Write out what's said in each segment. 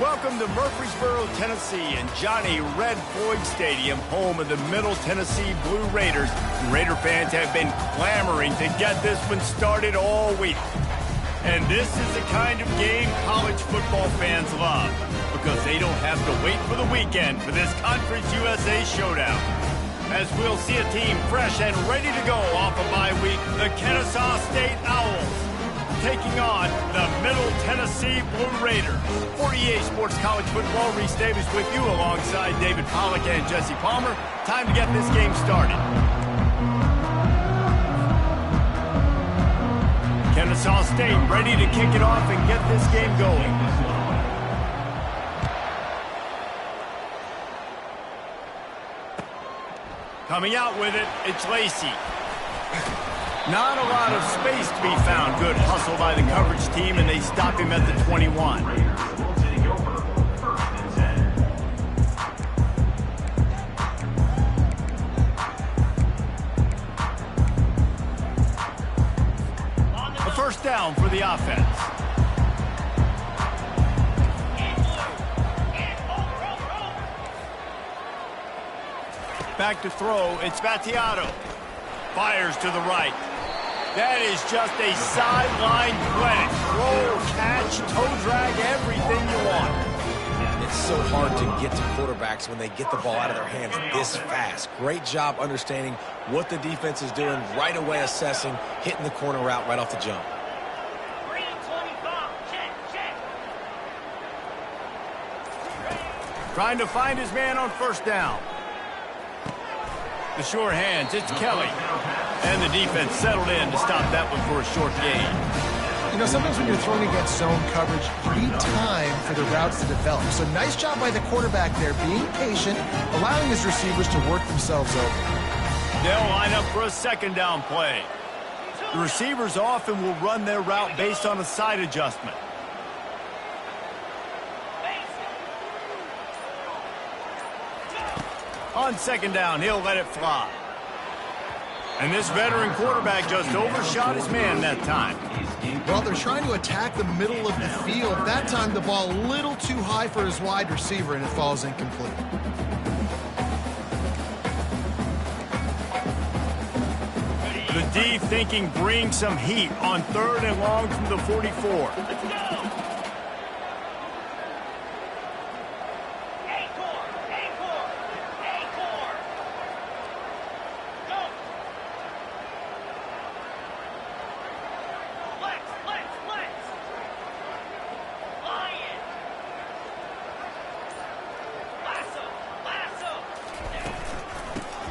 Welcome to Murfreesboro, Tennessee, and Johnny Red Floyd Stadium, home of the Middle Tennessee Blue Raiders. Raider fans have been clamoring to get this one started all week. And this is the kind of game college football fans love, because they don't have to wait for the weekend for this Conference USA showdown. As we'll see a team fresh and ready to go off a bye week, the Kennesaw State Owls taking on the Middle Tennessee Blue Raiders. For EA Sports College Football, Reese Davis with you alongside David Pollack and Jesse Palmer. Time to get this game started. Kennesaw State ready to kick it off and get this game going. Coming out with it, it's Lacey. Not a lot of space to be found. Good hustle by the coverage team, and they stop him at the 21. A first down for the offense. Back to throw, it's Battiato. Fires to the right. That is just a sideline clinic. Roll, catch, toe drag, everything you want. It's so hard to get to quarterbacks when they get the ball out of their hands this fast. Great job understanding what the defense is doing, right away assessing, hitting the corner route right off the jump. Trying to find his man on first down. The sure hands, it's Kelly. And the defense settled in to stop that one for a short gain. You know, sometimes when you're throwing against zone coverage, you need time for the routes to develop. So nice job by the quarterback there, being patient, allowing his receivers to work themselves over. They'll line up for a second down play. The receivers often will run their route based on a side adjustment. On second down, he'll let it fly. And this veteran quarterback just overshot his man that time. Well, they're trying to attack the middle of the field. That time, the ball a little too high for his wide receiver, and it falls incomplete. The D thinking bring some heat on third and long from the 44.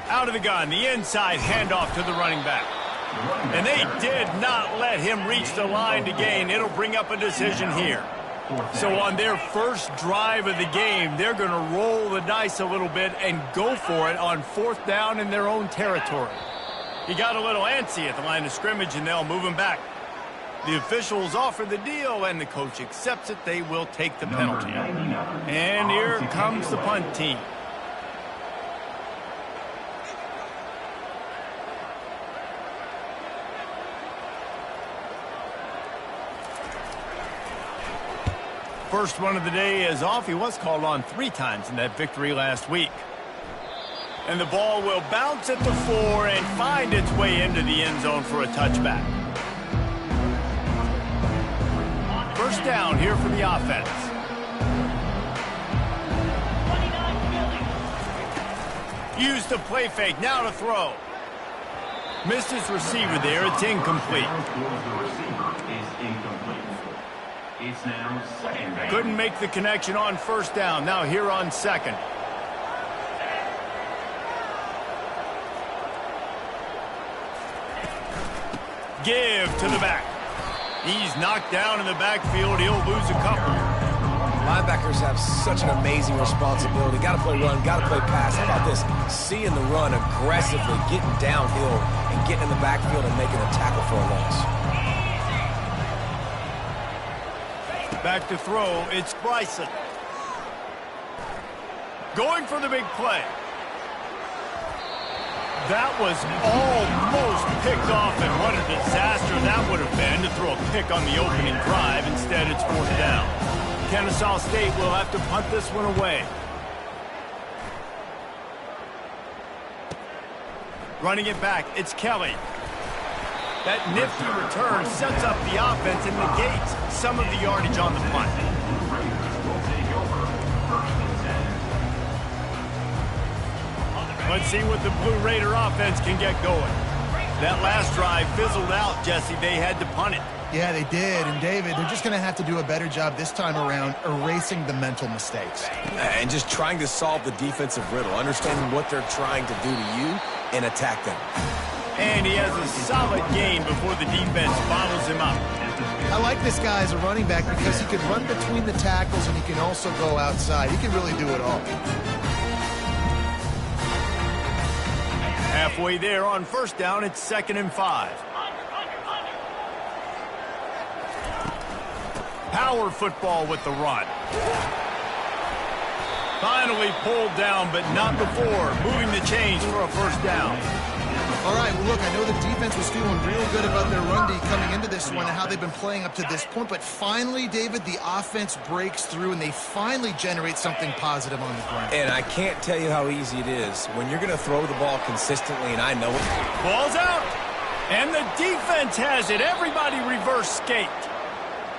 Out of the gun, the inside handoff to the running back. And they did not let him reach the line to gain. It'll bring up a decision here. So on their first drive of the game, they're going to roll the dice a little bit and go for it on fourth down in their own territory. He got a little antsy at the line of scrimmage, and they'll move him back. The officials offer the deal, and the coach accepts it. They will take the penalty. And here comes the punt team. First one of the day is off. He was called on 3 times in that victory last week. And the ball will bounce at the 4 and find its way into the end zone for a touchback. First down here for the offense. Use the play fake, now to throw. Missed his receiver there, it's incomplete. Couldn't make the connection on first down. Now here on second. Give to the back. He's knocked down in the backfield. He'll lose a couple. Linebackers have such an amazing responsibility. Got to play run, got to play pass. How about this? Seeing the run aggressively, getting downhill, and getting in the backfield and making a tackle for a loss. Back to throw, it's Bryson. Going for the big play. That was almost picked off, and what a disaster that would have been to throw a pick on the opening drive. Instead, it's fourth down. Kennesaw State will have to punt this one away. Running it back, it's Kelly. That nifty return sets up the offense and negates some of the yardage on the punt. Let's see what the Blue Raider offense can get going. That last drive fizzled out, Jesse. They had to punt it. Yeah, they did. And, David, they're just going to have to do a better job this time around erasing the mental mistakes. And just trying to solve the defensive riddle, understanding what they're trying to do to you and attack them. And he has a solid gain before the defense bottles him up. I like this guy as a running back because he can run between the tackles and he can also go outside. He can really do it all. Halfway there on first down, it's 2nd and 5. Power football with the run. Finally pulled down, but not before. Moving the chains for a first down. All right, well, look, I know the defense was feeling real good about their run D coming into this one and how they've been playing up to this point. But finally, David, the offense breaks through and they finally generate something positive on the ground. And I can't tell you how easy it is when you're going to throw the ball consistently, and I know it. Ball's out, and the defense has it. Everybody reverse skate.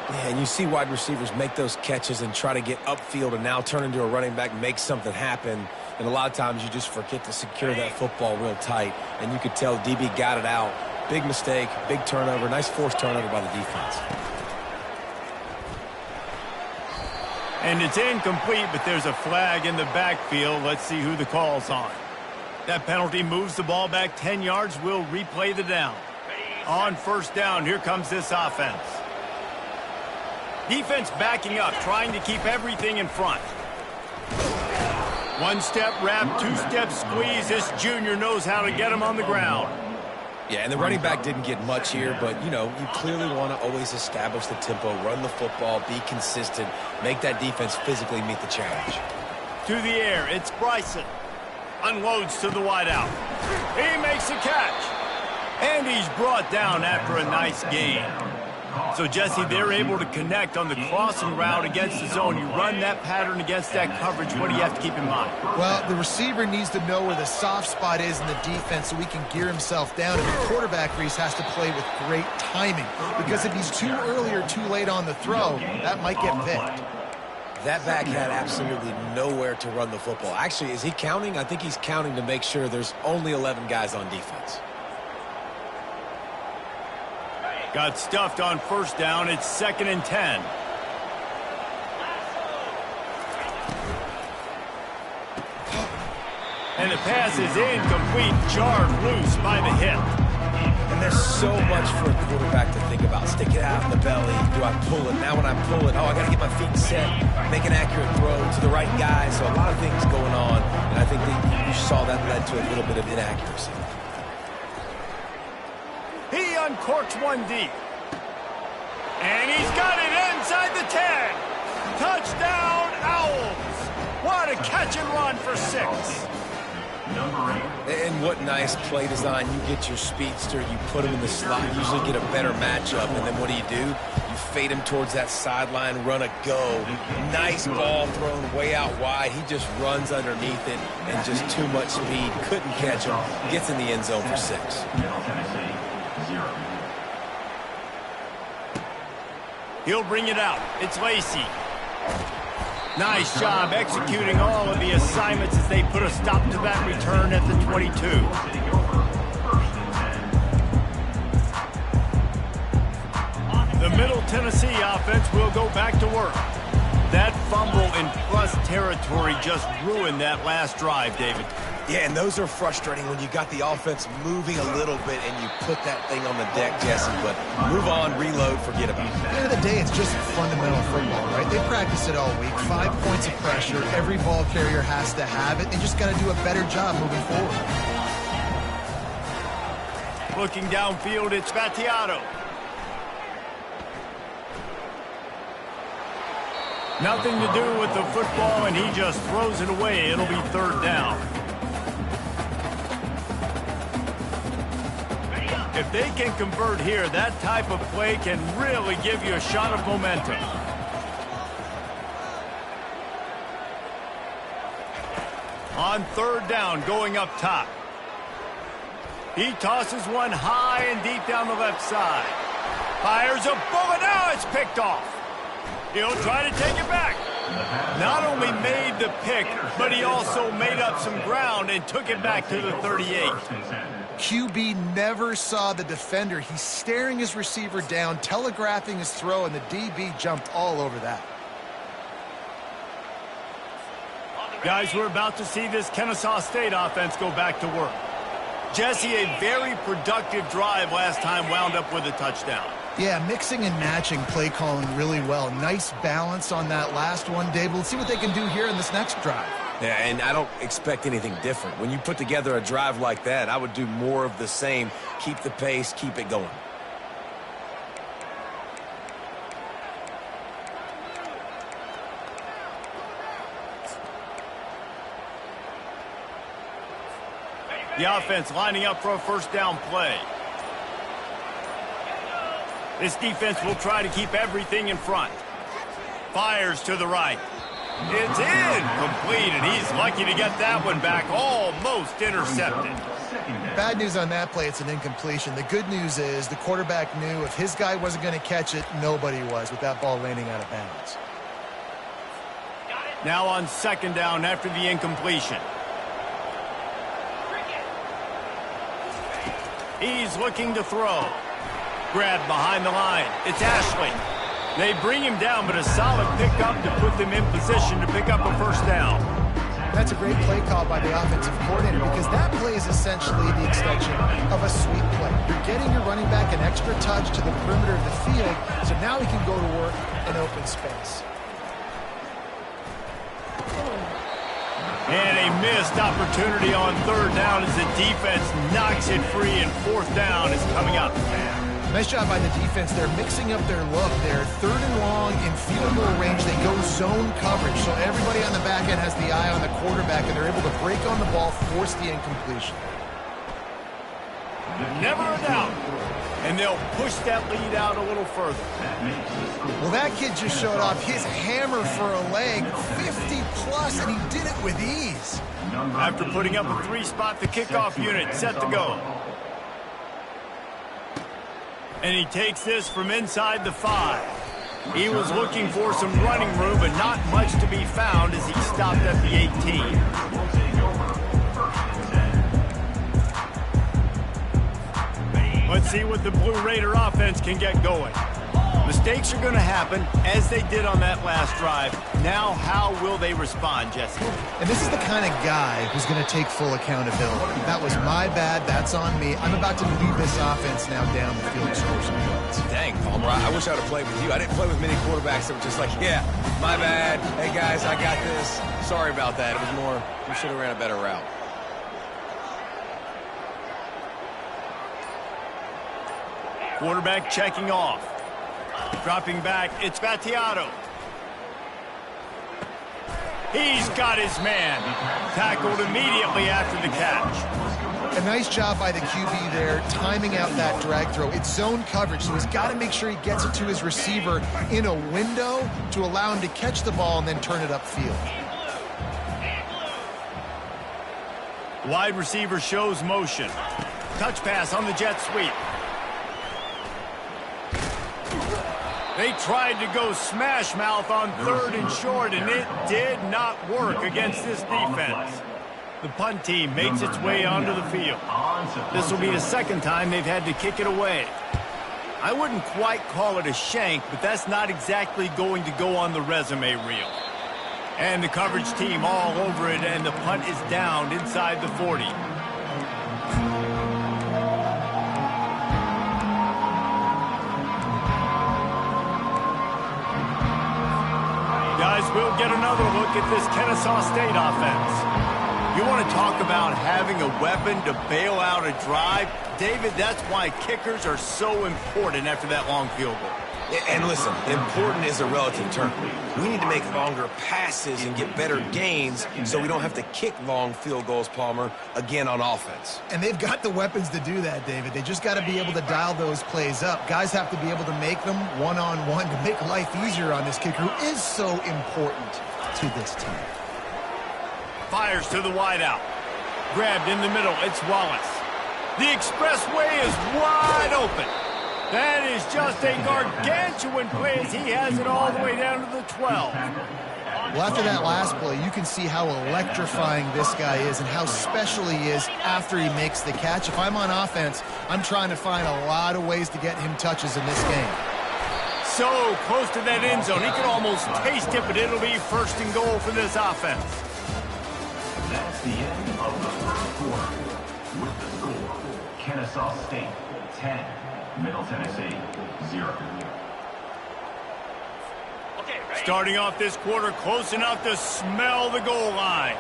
Yeah, and you see wide receivers make those catches and try to get upfield and now turn into a running back, make something happen. And a lot of times you just forget to secure that football real tight. And you could tell DB got it out. Big mistake, big turnover, nice forced turnover by the defense. And it's incomplete, but there's a flag in the backfield. Let's see who the call's on. That penalty moves the ball back 10 yards. We'll replay the down. On first down, here comes this offense. Defense backing up, trying to keep everything in front. One-step wrap, two-step squeeze. This junior knows how to get him on the ground. Yeah, and the running back didn't get much here, but, you know, you clearly want to always establish the tempo, run the football, be consistent, make that defense physically meet the challenge. To the air, it's Bryson. Unloads to the wideout. He makes a catch. And he's brought down after a nice gain. So, Jesse, they're able to connect on the crossing route against the zone. You run that pattern against that coverage. What do you have to keep in mind? Well, the receiver needs to know where the soft spot is in the defense so he can gear himself down. And the quarterback, Reese, has to play with great timing. Because if he's too early or too late on the throw, that might get picked. That back had absolutely nowhere to run the football. Actually, is he counting? I think he's counting to make sure there's only 11 guys on defense. Got stuffed on first down. It's 2nd and 10. And the pass is incomplete, jarred loose by the hip. And there's so much for a quarterback to think about. Stick it out in the belly. Do I pull it? Now when I pull it, oh, I got to get my feet set, make an accurate throw to the right guy. So a lot of things going on, and I think that you saw that led to a little bit of inaccuracy. He uncorks one deep. And he's got it inside the 10. Touchdown, Owls. What a catch and run for 6. And what nice play design. You get your speedster, you put him in the slot, usually get a better matchup, and then what do? You fade him towards that sideline, run a go. Nice ball thrown way out wide. He just runs underneath it, and just too much speed. Couldn't catch him. Gets in the end zone for 6. He'll bring it out. It's Lacey. Nice job executing all of the assignments as they put a stop to that return at the 22. The Middle Tennessee offense will go back to work. That fumble in plus territory just ruined that last drive, David. Yeah, and those are frustrating when you got the offense moving a little bit and you put that thing on the deck, Jesse. But move on, reload, forget about it. At the end of the day, it's just fundamental football, right? They practice it all week. 5 points of pressure. Every ball carrier has to have it. They just got to do a better job moving forward. Looking downfield, it's Battiato. Nothing to do with the football, and he just throws it away. It'll be 3rd down. If they can convert here, that type of play can really give you a shot of momentum. on 3rd down going up top. He tosses one high and deep down the left side. Fires a bullet. Now it's picked off. He'll try to take it back. Not only made the pick, but he also made up some ground and took it back to the 38. QB never saw the defender. He's staring his receiver down, telegraphing his throw, and the DB jumped all over that. Guys, we're about to see this Kennesaw State offense go back to work. Jesse, a very productive drive last time wound up with a touchdown. Yeah, mixing and matching play calling really well. Nice balance on that last one, Dave. Let's see what they can do here in this next drive. Yeah, and I don't expect anything different. When you put together a drive like that, I would do more of the same. Keep the pace, keep it going. The offense lining up for a 1st down play. This defense will try to keep everything in front. Fires to the right. It's incomplete, and he's lucky to get that one back. Almost intercepted. Bad news on that play, it's an incompletion. The good news is the quarterback knew if his guy wasn't going to catch it, nobody was with that ball landing out of bounds. Now on 2nd down after the incompletion. He's looking to throw. Grabbed behind the line. It's Ashley. They bring him down, but a solid pickup to put them in position to pick up a 1st down. That's a great play call by the offensive coordinator because that play is essentially the extension of a sweep play. You're getting your running back an extra touch to the perimeter of the field, so now he can go to work in open space. And a missed opportunity on 3rd down as the defense knocks it free, and 4th down is coming up. Nice job by the defense. They're mixing up their look. They're 3rd and long in field goal range. They go zone coverage, so everybody on the back end has the eye on the quarterback, and they're able to break on the ball, force the incompletion. Never a doubt. And they'll push that lead out a little further. Well, that kid just showed off his hammer for a leg, 50-plus, and he did it with ease. After putting up a 3-spot, the kickoff unit set to go. And he takes this from inside the 5. He was looking for some running room, but not much to be found as he stopped at the 18. Let's see what the Blue Raider offense can get going. Mistakes are going to happen, as they did on that last drive. Now, how will they respond, Jesse? And this is the kind of guy who's going to take full accountability. That was my bad. That's on me. I'm about to lead this offense now down the field and score some points. Dang, Palmer, I wish I would have played with you. I didn't play with many quarterbacks that were just like, yeah, my bad. Hey, guys, I got this. Sorry about that. It was more, we should have ran a better route. Quarterback checking off. Dropping back, it's Battiato. He's got his man. Tackled immediately after the catch. A nice job by the QB there, timing out that drag throw. It's zone coverage, so he's got to make sure he gets it to his receiver in a window to allow him to catch the ball and then turn it upfield. Wide receiver shows motion. Touch pass on the jet sweep. They tried to go smash mouth on 3rd and short, and it did not work against this defense. The punt team makes its way onto the field. This will be the 2nd time they've had to kick it away. I wouldn't quite call it a shank, but that's not exactly going to go on the resume reel. And the coverage team all over it, and the punt is down inside the 40. Guys, we'll get another look at this Kennesaw State offense. You want to talk about having a weapon to bail out a drive? David, that's why kickers are so important after that long field goal. And listen, important is a relative term. We need to make longer passes and get better gains so we don't have to kick long field goals, Palmer, again on offense. And they've got the weapons to do that, David. They just got to be able to dial those plays up. Guys have to be able to make them one-on-one to make life easier on this kicker who is so important to this team. Fires to the wideout. Grabbed in the middle. It's Wallace. The expressway is wide open. That is just a gargantuan play as he has it all the way down to the 12. Well, after that last play, you can see how electrifying this guy is and how special he is after he makes the catch. If I'm on offense, I'm trying to find a lot of ways to get him touches in this game. So close to that end zone. He could almost taste it, but it'll be first and goal for this offense. That's the end of the first quarter. With the score, Kennesaw State 10, Middle Tennessee 0. Starting off this quarter close enough to smell the goal line.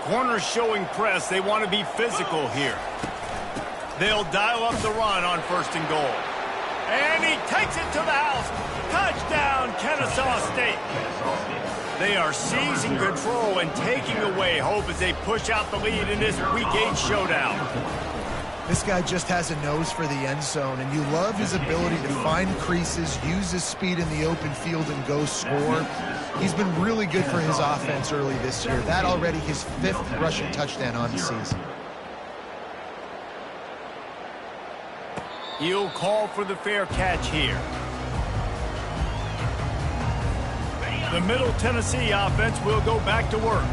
Corners showing press. They want to be physical here. They'll dial up the run on first and goal. And he takes it to the house. Touchdown, Kennesaw State. They are seizing control and taking away hope as they push out the lead in this Week 8 showdown. This guy just has a nose for the end zone, and you love his ability to find creases, use his speed in the open field, and go score. He's been really good for his offense early this year. That already his 5th rushing touchdown on the season. He'll call for the fair catch here. The Middle Tennessee offense will go back to work.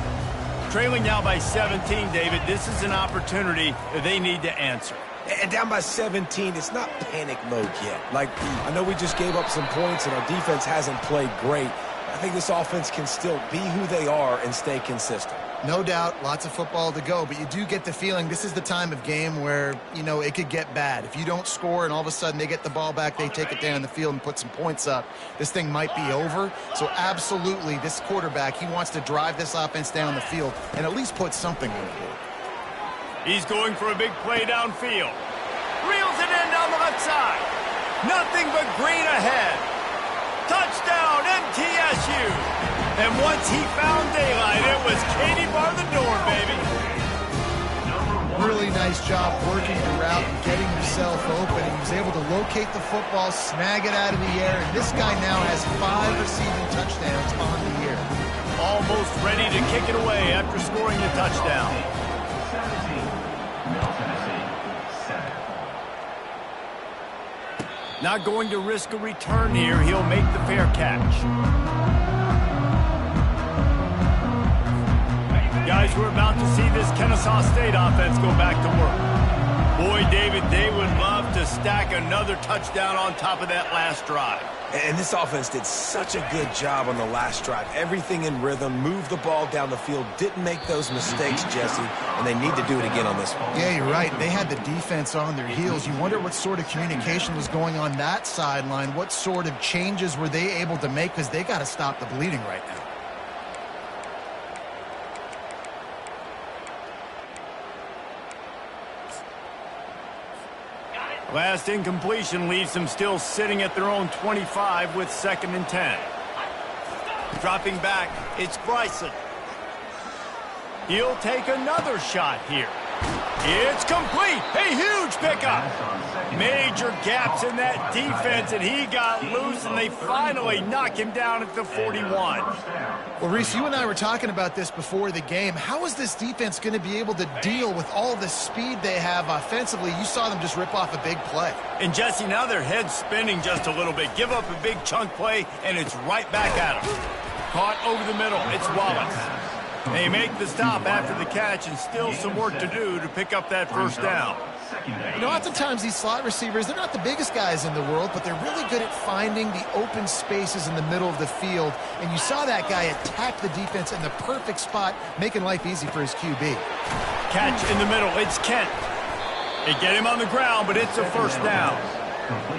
Trailing now by 17, David, this is an opportunity that they need to answer. And down by 17, it's not panic mode yet. Like, I know we just gave up some points and our defense hasn't played great. I think this offense can still be who they are and stay consistent. No doubt, lots of football to go, but you do get the feeling this is the time of game where, you know, it could get bad. If you don't score and all of a sudden they get the ball back, they take it down the field and put some points up, this thing might be over. So absolutely, this quarterback, he wants to drive this offense down the field and at least put something on the board. He's going for a big play downfield. Reels it in down the left side. Nothing but green ahead. Touchdown, MTSU. And once he found daylight, it was Katie bar the door, baby. Really nice job working the route and getting himself open. He was able to locate the football, snag it out of the air, and this guy now has 5 receiving touchdowns on the year. Almost ready to kick it away after scoring the touchdown. 17, Middle Tennessee 7. Not going to risk a return here. He'll make the fair catch. Guys, we're about to see this Kennesaw State offense go back to work. Boy, David, they would love to stack another touchdown on top of that last drive. And this offense did such a good job on the last drive. Everything in rhythm, moved the ball down the field, didn't make those mistakes, Jesse, and they need to do it again on this one. Yeah, you're right. They had the defense on their heels. You wonder what sort of communication was going on that sideline. What sort of changes were they able to make, because they got to stop the bleeding right now. Last incompletion leaves them still sitting at their own 25 with 2nd and 10. Dropping back, it's Bryson. He'll take another shot here. It's complete. A huge pickup. Major gaps in that defense, and he got loose, and they finally knock him down at the 41. Well, Reese, you and I were talking about this before the game. How is this defense going to be able to deal with all the speed they have offensively? You saw them just rip off a big play. And, Jesse, now their head's spinning just a little bit. Give up a big chunk play, and it's right back at them. Caught over the middle. It's Wallace. They make the stop after the catch, and still some work to do to pick up that first down. You know, oftentimes these slot receivers, they're not the biggest guys in the world, but they're really good at finding the open spaces in the middle of the field. And you saw that guy attack the defense in the perfect spot, making life easy for his QB. Catch in the middle. It's Kent. They get him on the ground, but it's a first down.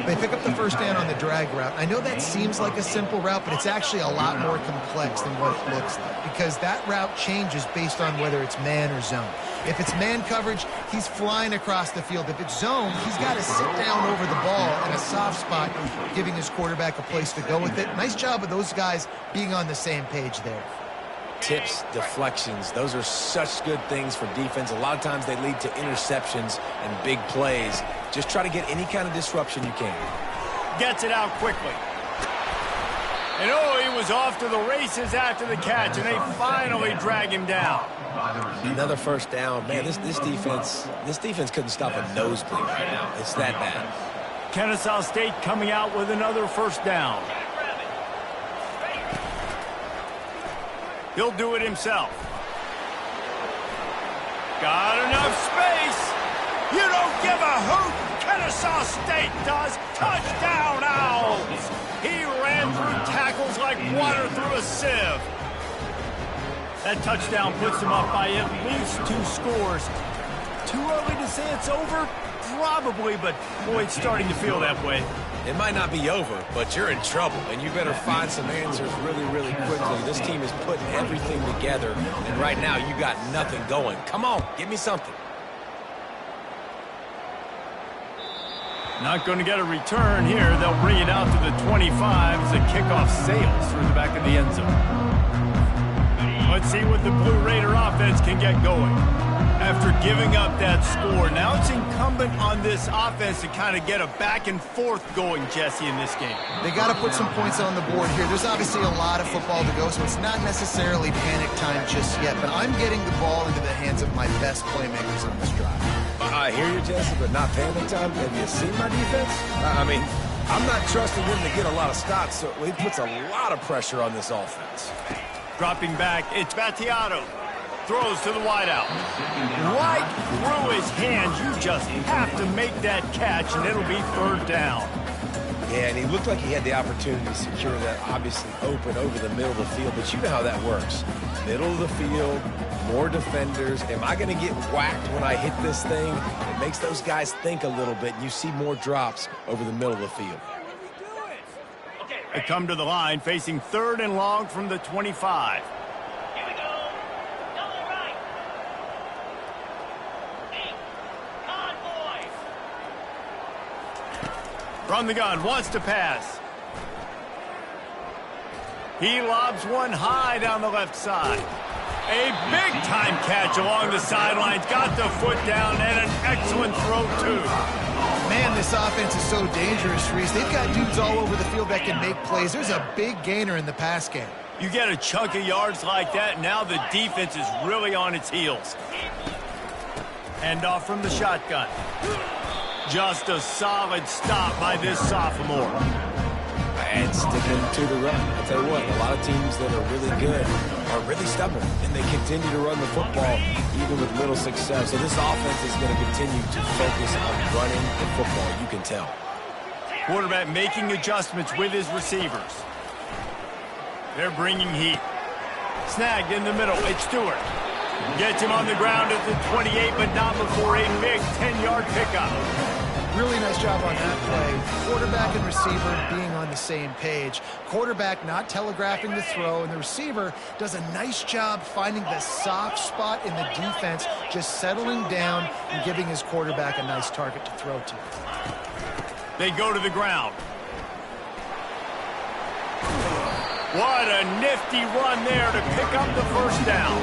They pick up the first down on the drag route. I know that seems like a simple route, but it's actually a lot more complex than what it looks like, because that route changes based on whether it's man or zone. If it's man coverage, he's flying across the field. If it's zone, he's got to sit down over the ball in a soft spot, giving his quarterback a place to go with it. Nice job of those guys being on the same page there. Tips, deflections, those are such good things for defense. A lot of times they lead to interceptions and big plays. Just try to get any kind of disruption you can. Gets it out quickly. And oh, he was off to the races after the catch, and they finally drag him down. Another first down. Man, this defense couldn't stop a nosebleed right now. It's that bad. Kennesaw State coming out with another first down. He'll do it himself. Got enough space. You don't give a hoot. Kennesaw State does. Touchdown, Owls. He ran through tackles like water through a sieve. That touchdown puts him up by at least 2 scores. Too early to say it's over? Probably, but boy, it's starting to feel that way. It might not be over, but you're in trouble, and you better find some answers really, really quickly. This team is putting everything together, and right now you got nothing going. Come on, give me something. Not going to get a return here. They'll bring it out to the 25 as the kickoff sails through the back of the end zone. Let's see what the Blue Raider offense can get going. After giving up that score, now it's incumbent on this offense to kind of get a back and forth going, Jesse, in this game. They got to put some points on the board here. There's obviously a lot of football to go, so it's not necessarily panic time just yet, but I'm getting the ball into the hands of my best playmakers on this drive. I hear you, Jesse, but not panic time. Have you seen my defense? I mean, I'm not trusting them to get a lot of stops, so he puts a lot of pressure on this offense. Dropping back, it's Battiato. Throws to the wideout. Right through his hands. You just have to make that catch, and it'll be 3rd down. Yeah, and he looked like he had the opportunity to secure that, obviously open over the middle of the field, but you know how that works. Middle of the field, more defenders. Am I going to get whacked when I hit this thing? It makes those guys think a little bit, and you see more drops over the middle of the field. They come to the line, facing 3rd and long from the 25. From the gun, wants to pass. He lobs one high down the left side. A big-time catch along the sidelines. Got the foot down and an excellent throw, too. Man, this offense is so dangerous, Reese. They've got dudes all over the field that can make plays. There's a big gainer in the pass game. You get a chunk of yards like that, now the defense is really on its heels. Hand off from the shotgun. Just a solid stop by this sophomore. And sticking to the run. I'll tell you what, a lot of teams that are really good are really stubborn, and they continue to run the football even with little success. So this offense is going to continue to focus on running the football, you can tell. Quarterback making adjustments with his receivers. They're bringing heat. Snagged in the middle, it's Stewart. Gets him on the ground at the 28, but not before a big 10-yard pickup. Really nice job on that play. Quarterback and receiver being on the same page. Quarterback not telegraphing the throw, and the receiver does a nice job finding the soft spot in the defense, just settling down and giving his quarterback a nice target to throw to. They go to the ground. What a nifty run there to pick up the first down.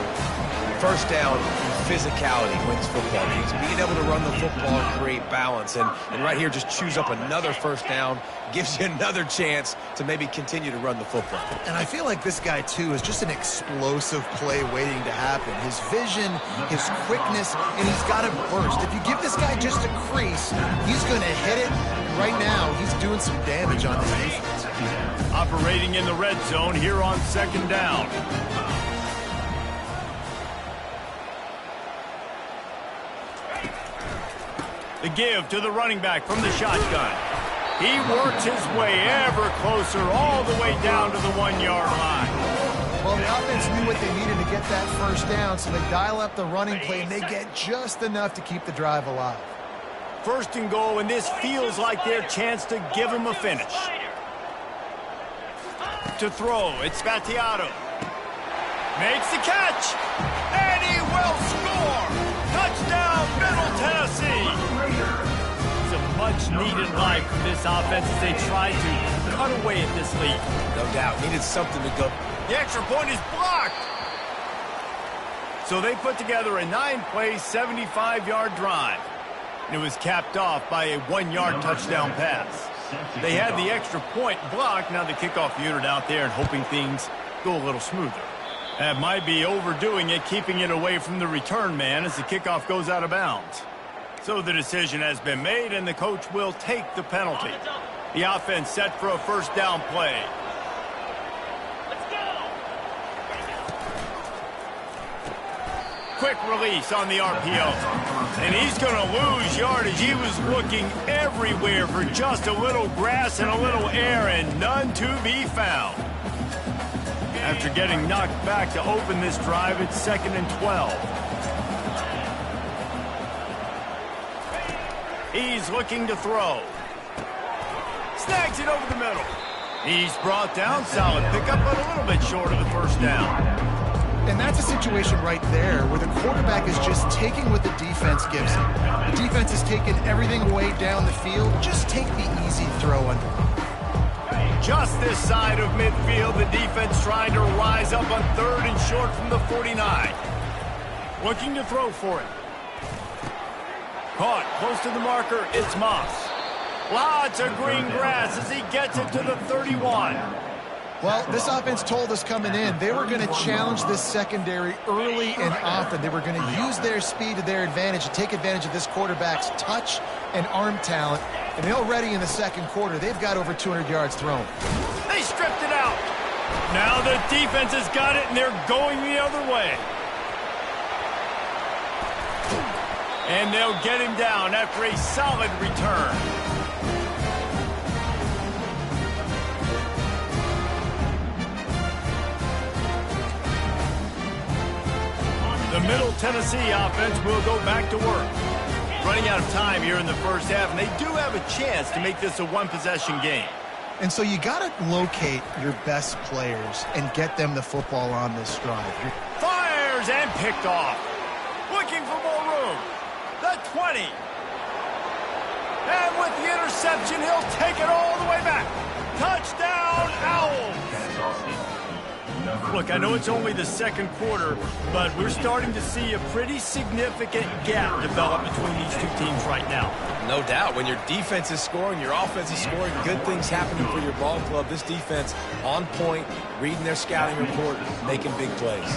First down, physicality wins football games. Being able to run the football and create balance. And right here, just choose up another first down, gives you another chance to maybe continue to run the football. And I feel like this guy, too, is just an explosive play waiting to happen. His vision, his quickness, and he's got a burst. If you give this guy just a crease, he's going to hit it. And right now, he's doing some damage on this defense. Operating in the red zone here on 2nd down. The give to the running back from the shotgun. He works his way ever closer all the way down to the 1-yard line. Well, the offense knew what they needed to get that first down, so they dial up the running play, and they get just enough to keep the drive alive. 1st and goal, and this feels like their chance to give them a finish. To throw, it's Battiato. Makes the catch, and he will score! Touchdown, Middle Tennessee! It's a much-needed life from this offense as they try to cut away at this lead. No doubt, needed something to go. The extra point is blocked! So they put together a 9-play, 75-yard drive. And it was capped off by a 1-yard touchdown pass. They had the extra point blocked. Now the kickoff unit out there and hoping things go a little smoother. That might be overdoing it, keeping it away from the return man as the kickoff goes out of bounds. So the decision has been made, and the coach will take the penalty. The offense set for a first down play. Quick release on the RPO. And he's going to lose yardage. He was looking everywhere for just a little grass and a little air, and none to be found. After getting knocked back to open this drive, it's 2nd and 12. He's looking to throw. Snags it over the middle. He's brought down. Solid pickup, but a little bit short of the first down. And that's a situation right there where the quarterback is just taking what the defense gives him. The defense is taking everything away down the field. Just take the easy throw under. Just this side of midfield, the defense trying to rise up on 3rd and short from the 49. Looking to throw for it. Caught close to the marker, it's Moss. Lots of green grass as he gets it to the 31. Well, this offense told us coming in they were going to challenge this secondary early and often. They were going to use their speed to their advantage and take advantage of this quarterback's touch and arm talent. And already in the second quarter, they've got over 200 yards thrown. They stripped it out. Now the defense has got it, and they're going the other way. And they'll get him down after a solid return. The Middle Tennessee offense will go back to work. Running out of time here in the first half, and they do have a chance to make this a one-possession game. And so you got to locate your best players and get them the football on this drive. Fires and picked off. Looking for more room. The 20. And with the interception, he'll take it all the way back. Touchdown, Owls. Look, I know it's only the second quarter, but we're starting to see a pretty significant gap develop between these two teams right now. No doubt. When your defense is scoring, your offense is scoring, good things happening for your ball club. This defense on point, reading their scouting report, making big plays.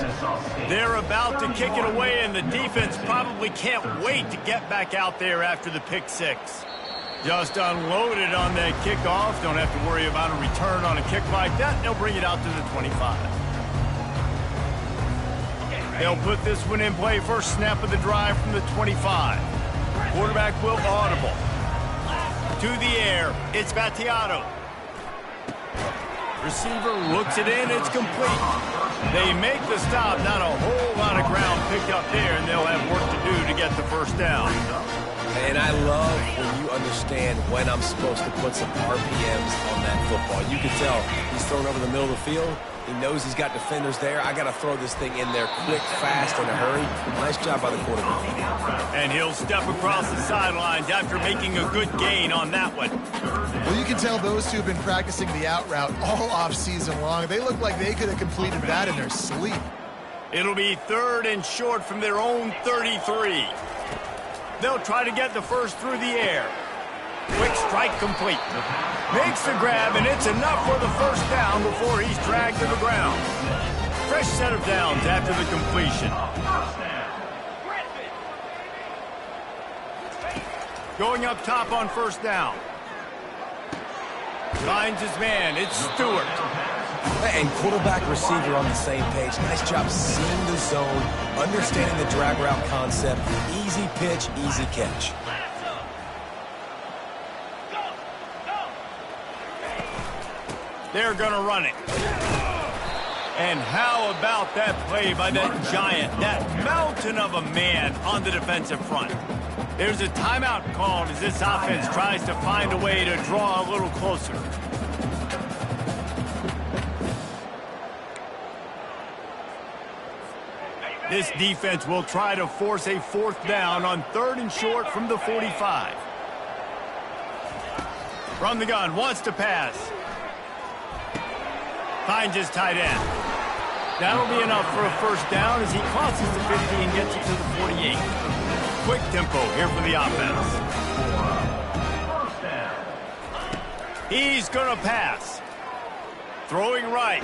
They're about to kick it away, and the defense probably can't wait to get back out there after the pick six. Just unloaded on that kickoff. Don't have to worry about a return on a kick like that. They'll bring it out to the 25. They'll put this one in play. First snap of the drive from the 25. Quarterback will audible. To the air. It's Battiato. Receiver looks it in. It's complete. They make the stop. Not a whole lot of ground picked up there, and they'll have work to do to get the first down. And I love when you understand when I'm supposed to put some RPMs on that football. You can tell he's thrown over the middle of the field. He knows he's got defenders there. I got to throw this thing in there quick, fast, in a hurry. Nice job by the quarterback. And he'll step across the sidelines after making a good gain on that one. Well, you can tell those two have been practicing the out route all off-season long. They look like they could have completed that in their sleep. It'll be 3rd and short from their own 33. They'll try to get the first through the air. Quick strike complete. Makes the grab, and it's enough for the first down before he's dragged to the ground. Fresh set of downs after the completion. Going up top on first down. Finds his man. It's Stewart. And quarterback receiver on the same page. Nice job seeing the zone, understanding the drag route concept. Easy pitch, easy catch. They're going to run it. And how about that play by that giant, that mountain of a man on the defensive front? There's a timeout called as this offense tries to find a way to draw a little closer. This defense will try to force a 4th down on 3rd and short from the 45. From the gun, wants to pass. Finds his tight end. That'll be enough for a first down as he crosses the 50 and gets it to the 48. Quick tempo here for the offense. He's going to pass. Throwing right.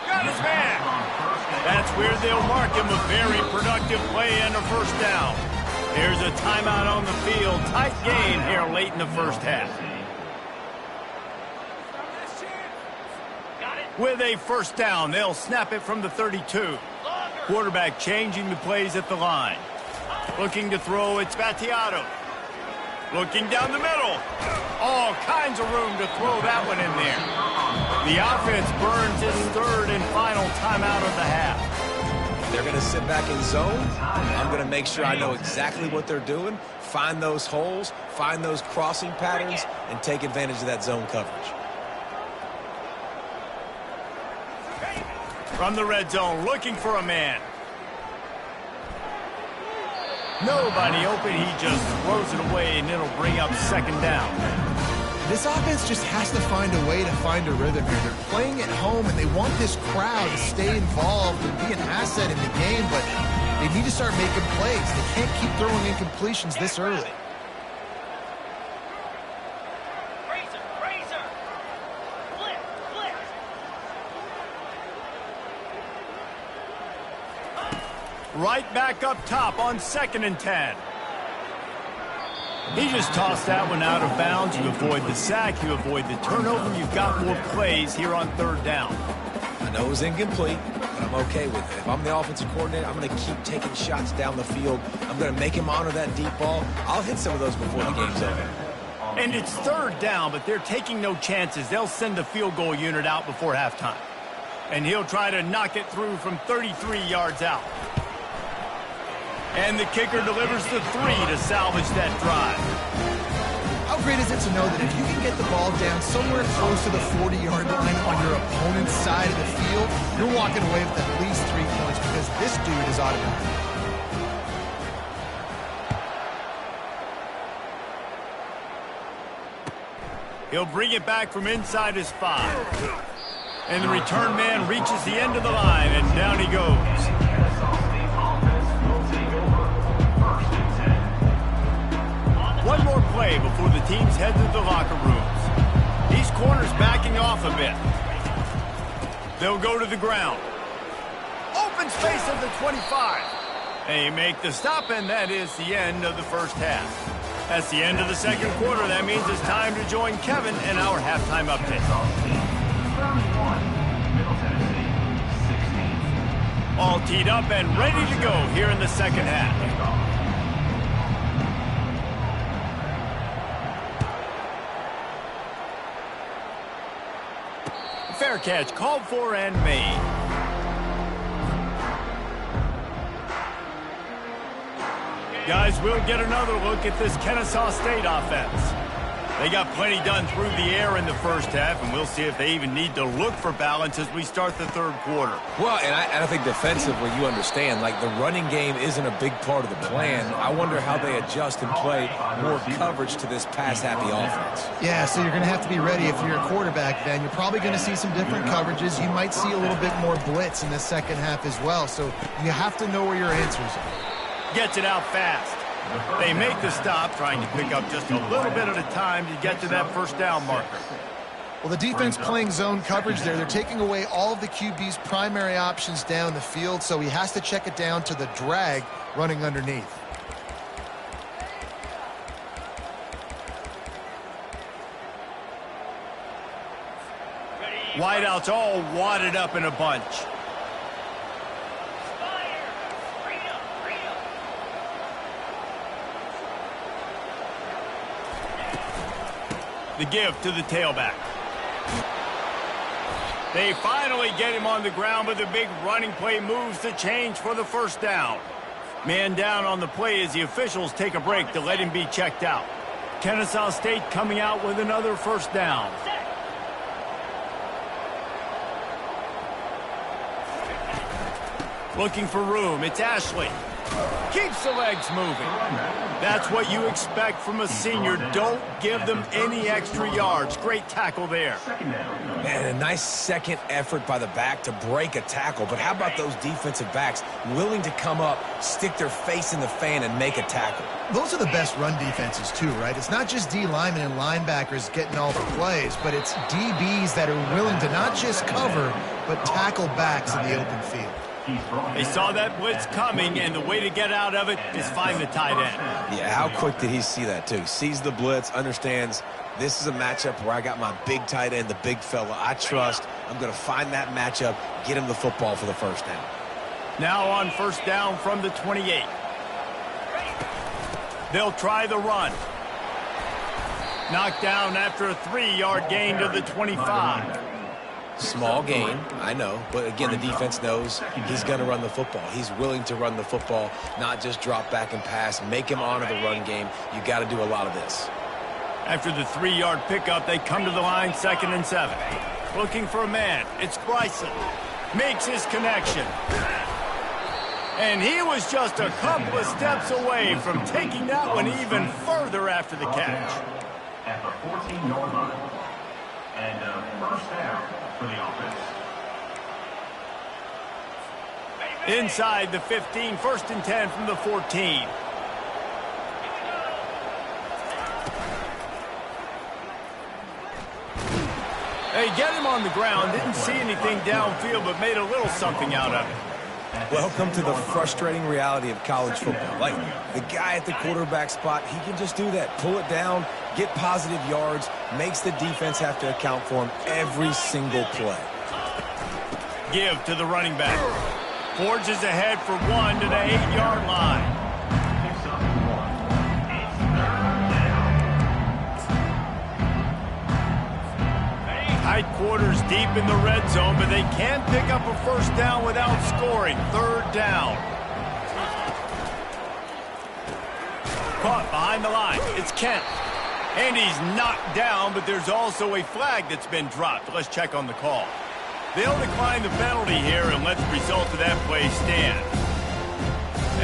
Got his man. That's where they'll mark him. A very productive play and a first down. There's a timeout on the field. Tight game here late in the first half. With a first down, they'll snap it from the 32. Quarterback changing the plays at the line. Looking to throw, it's Battiato. Looking down the middle. All kinds of room to throw that one in there. The offense burns its third and final timeout of the half. They're going to sit back in zone. I'm going to make sure I know exactly what they're doing, find those holes, find those crossing patterns, and take advantage of that zone coverage. From the red zone, looking for a man. Nobody open, he just throws it away, and it'll bring up second down. This offense just has to find a way to find a rhythm here. They're playing at home, and they want this crowd to stay involved and be an asset in the game, but they need to start making plays. They can't keep throwing incompletions this early. Right back up top on 2nd and 10. He just tossed that one out of bounds. You avoid the sack, you avoid the turnover. You've got more plays here on 3rd down. I know it was incomplete, but I'm okay with it. If I'm the offensive coordinator, I'm going to keep taking shots down the field. I'm going to make him honor that deep ball. I'll hit some of those before the game's over. And it's 3rd down, but they're taking no chances. They'll send the field goal unit out before halftime. And he'll try to knock it through from 33 yards out. And the kicker delivers the 3 to salvage that drive. How great is it to know that if you can get the ball down somewhere close to the 40-yard line on your opponent's side of the field, you're walking away with at least 3 points because this dude is automatic. He'll bring it back from inside his 5. And the return man reaches the end of the line, and down he goes. One more play before the teams head to the locker rooms. These corners backing off a bit. They'll go to the ground. Open space at the 25. They make the stop, and that is the end of the first half. That's the end of the second quarter. That means it's time to join Kevin and our halftime update. All teed up and ready to go here in the second half. Fair catch called for and made. Guys, we'll get another look at this Kennesaw State offense. They got plenty done through the air in the first half, and we'll see if they even need to look for balance as we start the 3rd quarter. Well, and I think defensively, you understand, like the running game isn't a big part of the plan. I wonder how they adjust and play more coverage to this pass-happy offense. Yeah, so you're going to have to be ready if you're a quarterback then. You're probably going to see some different coverages. You might see a little bit more blitz in the second half as well, so you have to know where your answers are. Gets it out fast. They make the stop, trying to pick up just a little bit at a time to get to that first down marker. Well, the defense playing zone coverage there. They're taking away all of the QB's primary options down the field, so he has to check it down to the drag running underneath. Wideouts all wadded up in a bunch. The give to the tailback. They finally get him on the ground, but the big running play moves the change for the first down. Man down on the play as the officials take a break to let him be checked out. Kennesaw State coming out with another first down. Looking for room. It's Ashley. Keeps the legs moving. That's what you expect from a senior. Don't give them any extra yards. Great tackle there. Man, a nice second effort by the back to break a tackle. But how about those defensive backs willing to come up, stick their face in the fan, and make a tackle? Those are the best run defenses, too, right? It's not just D linemen and linebackers getting all the plays, but it's DBs that are willing to not just cover, but tackle backs in the open field. They saw that blitz coming, and the way to get out of it is find the tight end. Yeah, how quick did he see that, too? Sees the blitz, understands this is a matchup where I got my big tight end, the big fella I trust. I'm going to find that matchup, get him the football for the first down. Now on first down from the 28. They'll try the run. Knocked down after a 3-yard gain to the 25. Small gain, I know, but again, the defense knows he's going to run the football. He's willing to run the football, not just drop back and pass, make him honor the run game. You got to do a lot of this. After the 3-yard pickup, they come to the line, 2nd and 7. Looking for a man. It's Bryson. Makes his connection. And he was just a couple of steps away from taking that one even further after the catch. At the 14-yard line. And first down for the offense. Inside the 15, 1st and 10 from the 14. They get him on the ground, didn't see anything downfield, but made a little something out of it. Welcome to the frustrating reality of college football. Like, the guy at the quarterback spot, he can just do that. Pull it down, get positive yards, makes the defense have to account for him every single play. Give to the running back. Forges ahead for 1 to the 8-yard line. Picks up 1. It's 3rd down. Tight quarters deep in the red zone, but they can pick up a first down without scoring. 3rd down. Caught behind the line. It's Kent. And he's knocked down, but there's also a flag that's been dropped. Let's check on the call. They'll decline the penalty here and let the result of that play stand.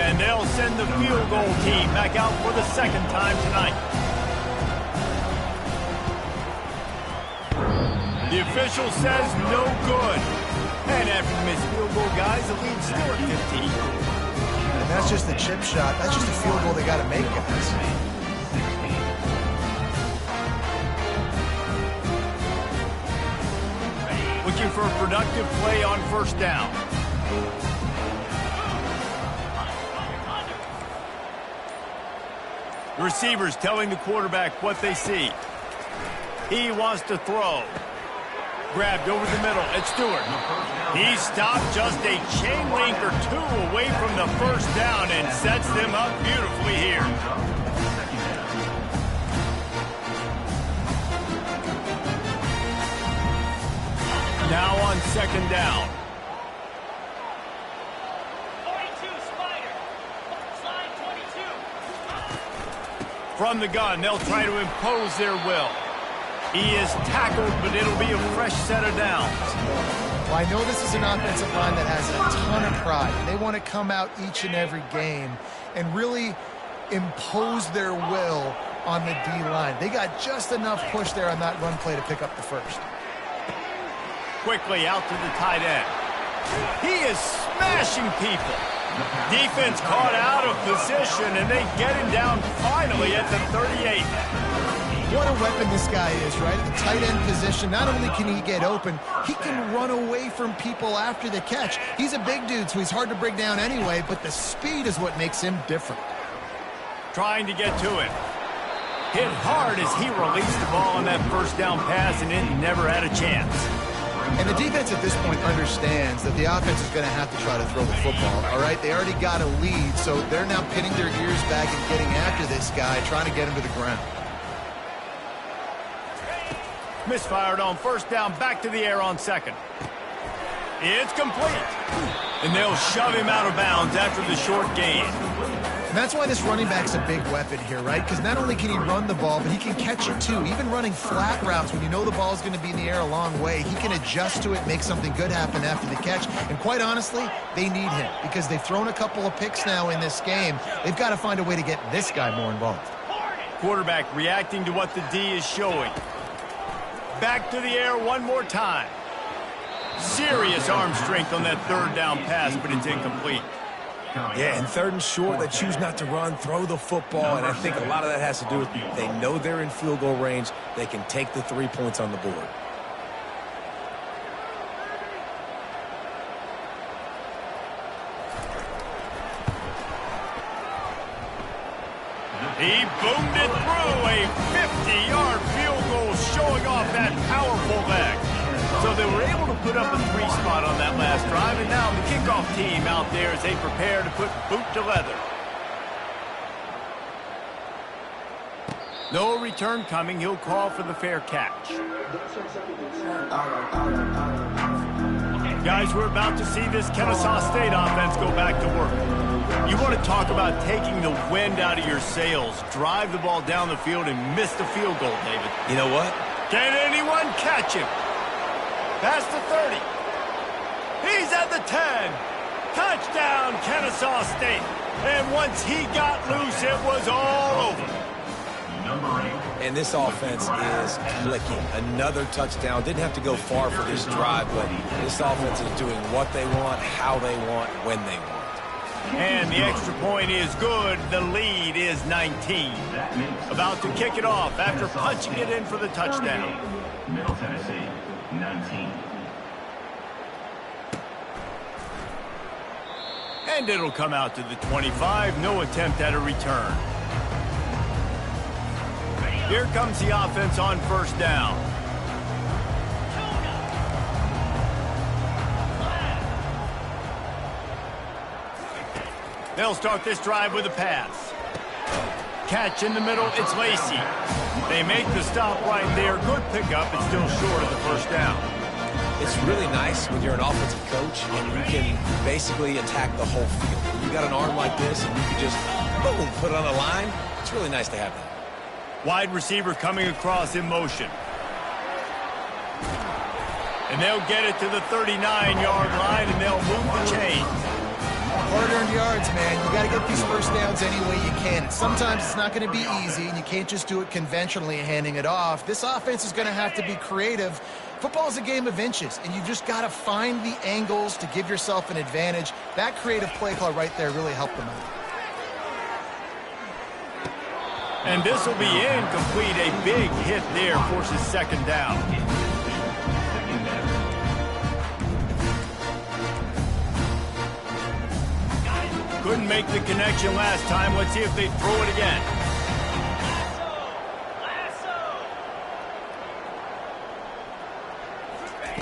And they'll send the field goal team back out for the 2nd time tonight. The official says no good. And after the missed field goal, guys, the lead's still at 15. And that's just the chip shot. That's just a field goal they got to make, guys. Looking for a productive play on first down. The receivers telling the quarterback what they see. He wants to throw. Grabbed over the middle at Stewart. He stopped just a chain link or 2 away from the first down and sets them up beautifully here. Now on 2nd down. 42 Spider. Slide 22. From the gun, they'll try to impose their will. He is tackled, but it'll be a fresh set of downs. Well, I know this is an offensive line that has a ton of pride. They want to come out each and every game and really impose their will on the D-line. They got just enough push there on that run play to pick up the first. Quickly out to the tight end. He is smashing people. Defense caught out of position, and they get him down finally at the 38. What a weapon this guy is, right? At the tight end position, not only can he get open, he can run away from people after the catch. He's a big dude, so he's hard to bring down anyway, but the speed is what makes him different. Trying to get to it. Hit hard as he released the ball on that first down pass, and it never had a chance. And the defense at this point understands that the offense is going to have to try to throw the football, all right? They already got a lead, so they're now pinning their ears back and getting after this guy, trying to get him to the ground. Misfired on first down, back to the air on 2nd. It's complete. And they'll shove him out of bounds after the short gain. And that's why this running back's a big weapon here, right? Because not only can he run the ball, but he can catch it too. Even running flat routes when you know the ball's going to be in the air a long way, he can adjust to it, make something good happen after the catch. And quite honestly, they need him because they've thrown a couple of picks now in this game. They've got to find a way to get this guy more involved. Quarterback reacting to what the D is showing. Back to the air one more time. Serious arm strength on that third down pass, but it's incomplete. Yeah, and 3rd and short, they choose not to run, throw the football, and I think a lot of that has to do with they know they're in field goal range. They can take the 3 points on the board. He boomed it through a 50-yard field goal, showing off that powerful leg. So they were able to put up a 3 spot on that last drive, and now the kickoff team out there as they prepare to put boot to leather. No return coming. He'll call for the fair catch. Guys, we're about to see this Kennesaw State offense go back to work. You want to talk about taking the wind out of your sails. Drive the ball down the field and miss the field goal, David. You know what? Can anyone catch him? Past the 30. He's at the 10. Touchdown, Kennesaw State. And once he got loose, it was all over. And this offense is clicking. Another touchdown. Didn't have to go far for this drive, but this offense is doing what they want, how they want, when they want. And the extra point is good. The lead is 19. About to kick it off after punching it in for the touchdown. Middle Tennessee, 19. And it'll come out to the 25. No attempt at a return. Here comes the offense on 1st down. They'll start this drive with a pass. Catch in the middle, it's Lacey. They make the stop right there. Good pickup, but still short of the 1st down. It's really nice when you're an offensive coach and you can basically attack the whole field. You got an arm like this and you can just, boom, put it on the line. It's really nice to have that. Wide receiver coming across in motion. And they'll get it to the 39-yard line, and they'll move the chains. Hard-earned yards, man. You got to get these 1st downs any way you can. Sometimes it's not going to be easy, and you can't just do it conventionally handing it off. This offense is going to have to be creative. Football is a game of inches, and you just got to find the angles to give yourself an advantage. That creative play call right there really helped them out. And this will be incomplete. A big hit there forces 2nd down. Couldn't make the connection last time. Let's see if they throw it again.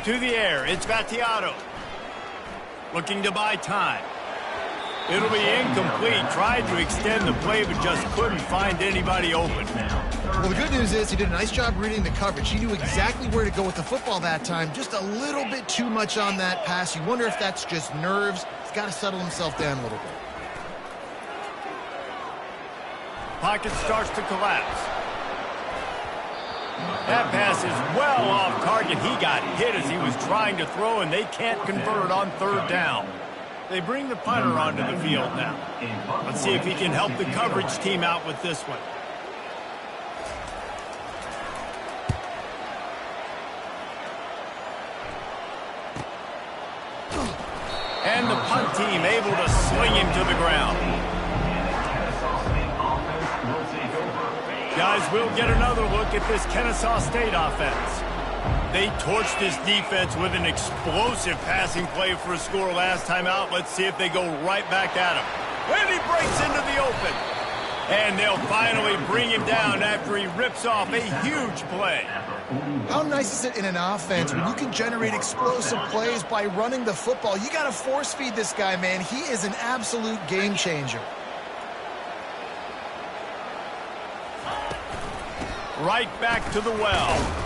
To the air, it's Vattiato. Looking to buy time. It'll be incomplete. Tried to extend the play, but just couldn't find anybody open. Well, the good news is he did a nice job reading the coverage. He knew exactly where to go with the football that time. Just a little bit too much on that pass. You wonder if that's just nerves. He's got to settle himself down a little bit. Pocket starts to collapse. That pass is well off target. He got hit as he was trying to throw, and they can't convert on 3rd down. They bring the punter onto the field now. Let's see if he can help the coverage team out with this one. And the punt team able to sling him to the ground. Guys, we'll get another look at this Kennesaw State offense. They torched this defense with an explosive passing play for a score last time out. Let's see if they go right back at him. And he breaks into the open. And they'll finally bring him down after he rips off a huge play. How nice is it in an offense when you can generate explosive plays by running the football? You got to force feed this guy, man. He is an absolute game changer. Right back to the well.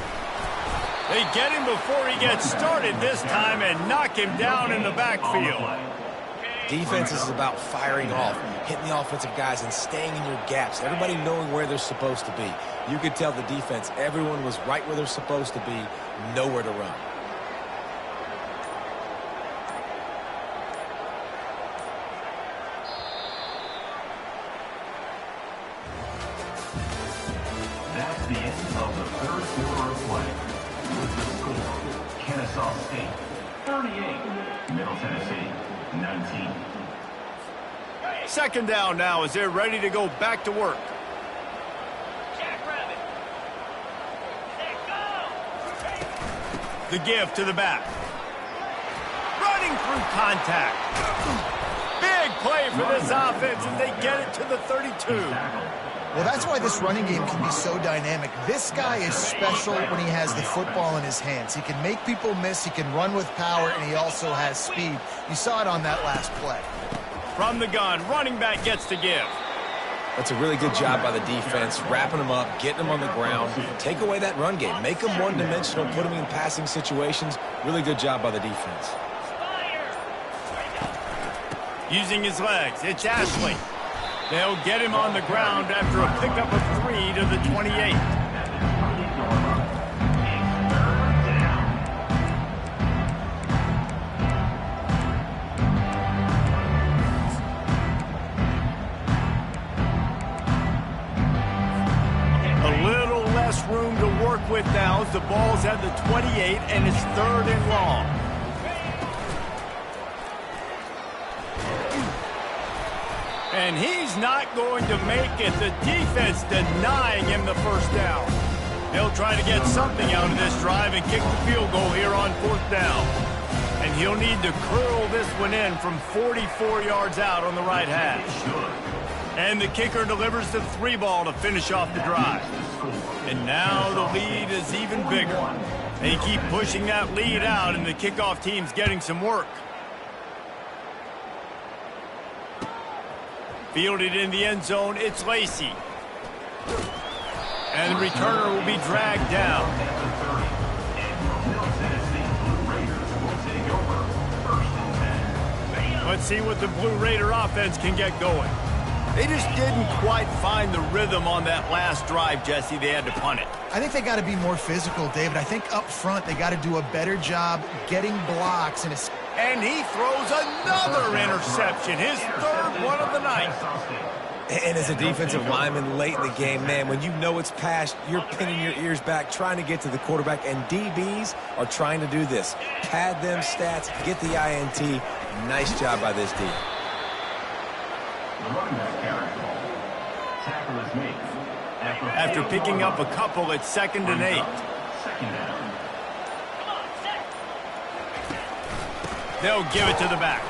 They get him before he gets started this time and knock him down in the backfield. Defense is about firing off, hitting the offensive guys and staying in your gaps. Everybody knowing where they're supposed to be. You could tell the defense, everyone was right where they're supposed to be, nowhere to run. That's the end of the third quarter of play. With the score, Kennesaw State 38, Middle Tennessee 19. Second down now as they're ready to go back to work. Jackrabbit. Let go. The give to the back. Running through contact. Big play for this offense as they get it to the 32. Well, that's why this running game can be so dynamic. This guy is special when he has the football in his hands. He can make people miss, he can run with power, and he also has speed. You saw it on that last play. From the gun, running back gets to give. That's a really good job by the defense, wrapping them up, getting them on the ground. Take away that run game. Make them one-dimensional, put them in passing situations. Really good job by the defense. Using his legs, it's Ashley. They'll get him on the ground after a pickup of 3 to the 28. A little less room to work with now as the ball's at the 28 and it's 3rd and long. And he's not going to make it. The defense denying him the first down. They'll try to get something out of this drive and kick the field goal here on 4th down. And he'll need to curl this one in from 44 yards out on the right hash. And the kicker delivers the 3-ball to finish off the drive. And now the lead is even bigger. They keep pushing that lead out, and the kickoff team's getting some work. Fielded in the end zone, it's Lacey. And the returner will be dragged down. Let's see what the Blue Raider offense can get going. They just didn't quite find the rhythm on that last drive, Jesse. They had to punt it. I think they got to be more physical, David. I think up front they got to do a better job getting blocks. And he throws another interception, his 3rd one of the night. And as a defensive lineman late in the game, man, when you know it's past, you're pinning your ears back, trying to get to the quarterback, and DBs are trying to do this. Pad them stats, get the INT. Nice job by this D. After picking up a couple, it's 2nd and 8. They'll give it to the back.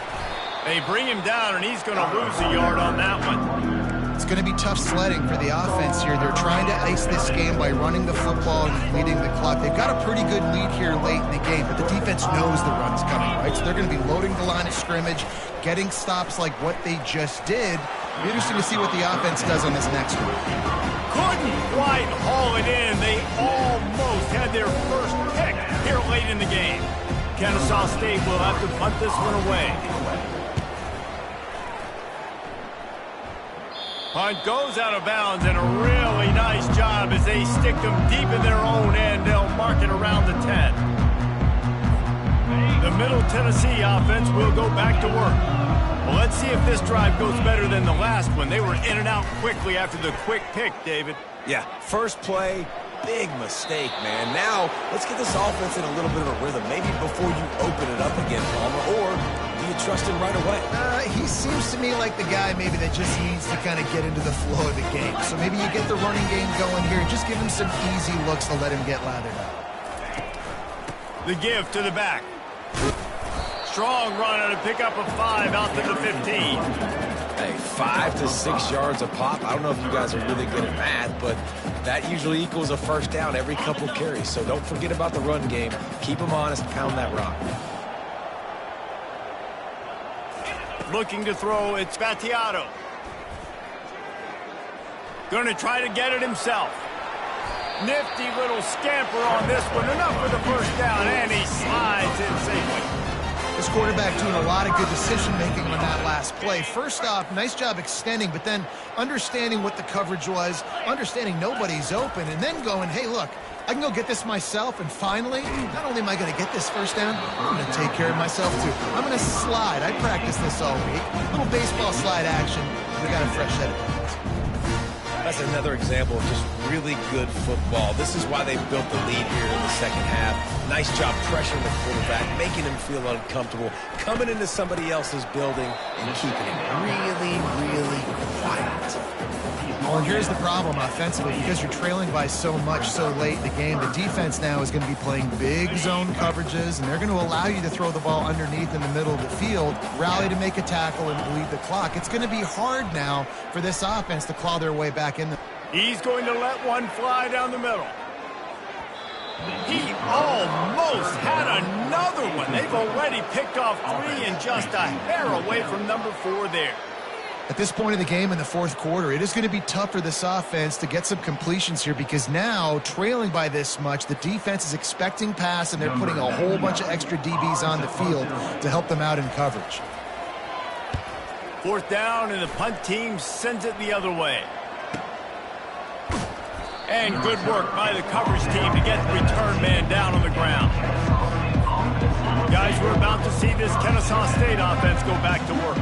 They bring him down, and he's going to lose a yard on that one. it's going to be tough sledding for the offense here. They're trying to ice this game by running the football and leading the clock. They've got a pretty good lead here late in the game, but the defense knows the run's coming, right? So they're going to be loading the line of scrimmage, getting stops like what they just did. It'll be interesting to see what the offense does on this next one. Couldn't quite haul it in. They almost had their first pick here late in the game. Kennesaw State will have to punt this one away. Punt goes out of bounds, and a really nice job as they stick them deep in their own end. They'll mark it around the 10. The Middle Tennessee offense will go back to work. Well, let's see if this drive goes better than the last one. They were in and out quickly after the quick pick, David. Yeah, first play, big mistake, man. Now, let's get this offense in a little bit of a rhythm. Maybe before you open it up again, Palmer, or do you trust him right away? He seems to me like the guy maybe that just needs to kind of get into the flow of the game. So maybe you get the running game going here. Just give him some easy looks to let him get lathered up. The give to the back. Strong run on a pickup of 5 out to the 15. Hey, 5 to 6 yards a pop. I don't know if you guys are really good at math, but that usually equals a first down every couple carries. So don't forget about the run game. Keep them honest, pound that rock. Looking to throw, it's Battiato. Going to try to get it himself. Nifty little scamper on this one. Enough for the first down, and he slides in safely. This quarterback doing a lot of good decision-making on that last play. First off, nice job extending, but then understanding what the coverage was, understanding nobody's open, and then going, hey, look, I can go get this myself, and finally, not only am I going to get this first down, I'm going to take care of myself, too. I'm going to slide. I practiced this all week. A little baseball slide action. We got a fresh set of hands. That's another example of just really good football. This is why they built the lead here in the second half. Nice job pressuring the quarterback, making him feel uncomfortable, coming into somebody else's building and keeping it really, really quiet. Well, and here's the problem offensively. Because you're trailing by so much so late in the game, the defense now is going to be playing big zone coverages, and they're going to allow you to throw the ball underneath in the middle of the field, rally to make a tackle, and bleed the clock. It's going to be hard now for this offense to claw their way back in. He's going to let one fly down the middle. He almost had another one. They've already picked off 3 and just a hair away from number 4 there. At this point in the game in the fourth quarter, it is going to be tough for this offense to get some completions here because now, trailing by this much, the defense is expecting pass, and they're putting a whole bunch of extra DBs on the field to help them out in coverage. 4th down, and the punt team sends it the other way. And good work by the coverage team to get the return man down on the ground. Guys, we're about to see this Kennesaw State offense go back to work.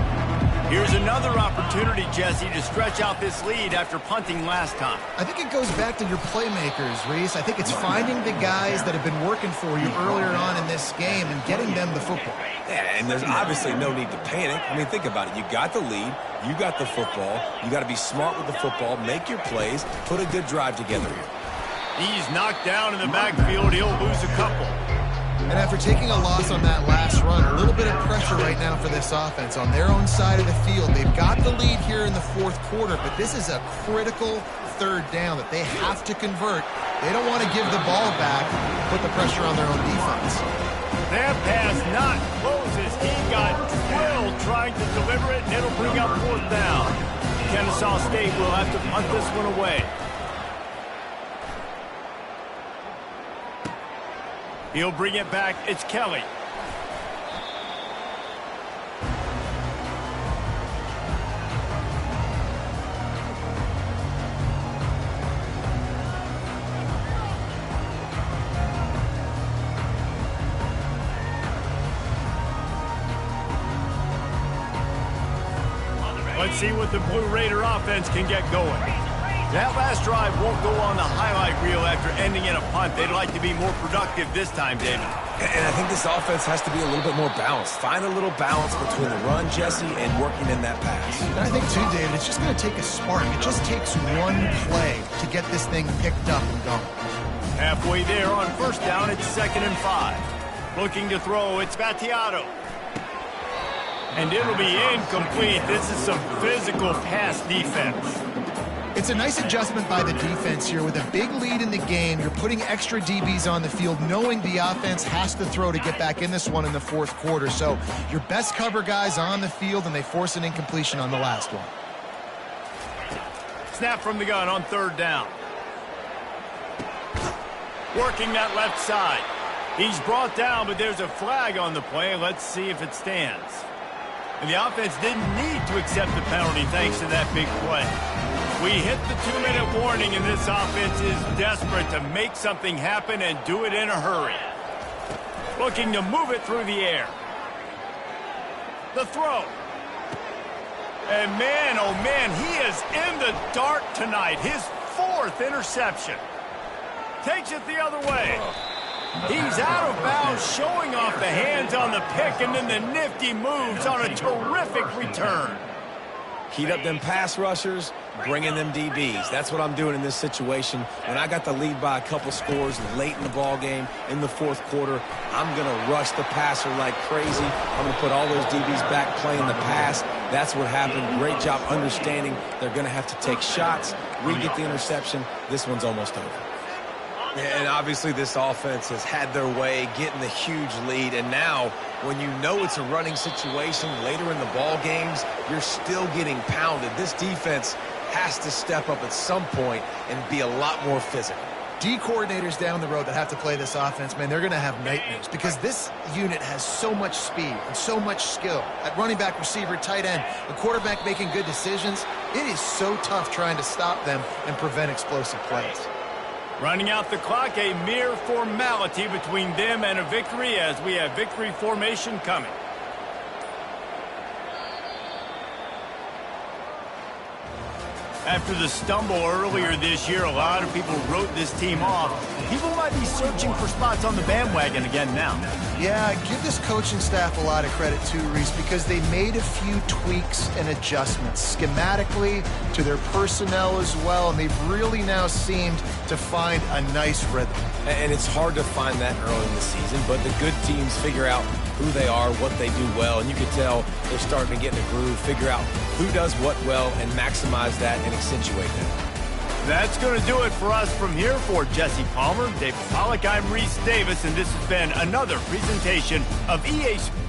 Here's another opportunity, Jesse, to stretch out this lead after punting last time. I think it goes back to your playmakers, Reese. I think it's finding the guys that have been working for you earlier on in this game and getting them the football. Yeah, and there's obviously no need to panic. I mean, think about it. You got the lead. You got the football. You got to be smart with the football, make your plays, put a good drive together here. He's knocked down in the backfield. He'll lose a couple. And after taking a loss on that last run, a little bit of pressure right now for this offense on their own side of the field. They've got the lead here in the fourth quarter, but this is a critical 3rd down that they have to convert. They don't want to give the ball back, put the pressure on their own defense. That pass not closes. He got drilled trying to deliver it, and it'll bring up 4th down. Kennesaw State will have to punt this one away. He'll bring it back. It's Kelly. Let's see what the Blue Raider offense can get going. That last drive won't go on the highlight reel after ending in a punt. They'd like to be more productive this time, David. And I think this offense has to be a little bit more balanced. Find a little balance between the run, Jesse, and working in that pass. And I think, too, David, it's just going to take a spark. It just takes one play to get this thing picked up and going. Halfway there on 1st down, it's 2nd and 5. Looking to throw, it's Battiato. And it'll be incomplete. This is some physical pass defense. It's a nice adjustment by the defense here. With a big lead in the game, you're putting extra DBs on the field, knowing the offense has to throw to get back in this one in the fourth quarter. So your best cover guys on the field, and they force an incompletion on the last one. Snap from the gun on 3rd down. Working that left side. He's brought down, but there's a flag on the play. Let's see if it stands. And the offense didn't need to accept the penalty thanks to that big play. We hit the 2-minute warning, and this offense is desperate to make something happen and do it in a hurry. Looking to move it through the air. The throw. And man, oh man, he is in the dark tonight. His 4th interception. Takes it the other way. He's out of bounds, showing off the hands on the pick, and then the nifty moves on a terrific return. Heat up them pass rushers, bring in them DBs. That's what I'm doing in this situation. When I got the lead by a couple scores late in the ball game in the fourth quarter, I'm going to rush the passer like crazy. I'm going to put all those DBs back playing the pass. That's what happened. Great job understanding they're going to have to take shots. We get the interception. This one's almost over. And obviously this offense has had their way, getting the huge lead. And now, when you know it's a running situation later in the ball games, you're still getting pounded. This defense has to step up at some point and be a lot more physical. D coordinators down the road that have to play this offense, man, they're going to have nightmares because this unit has so much speed and so much skill. At running back, receiver, tight end, a quarterback making good decisions, it is so tough trying to stop them and prevent explosive plays. Running out the clock, a mere formality between them and a victory as we have victory formation coming. After the stumble earlier this year, a lot of people wrote this team off. People might be searching for spots on the bandwagon again now. Yeah, give this coaching staff a lot of credit too, Reese, because they made a few tweaks and adjustments schematically to their personnel as well, and they've really now seemed to find a nice rhythm. And it's hard to find that early in the season, but the good teams figure out who they are, what they do well, and you can tell they're starting to get in a groove, figure out who does what well, and maximize that and accentuate that. That's going to do it for us from here. For Jesse Palmer, David Pollack, I'm Reese Davis, and this has been another presentation of EA Sports.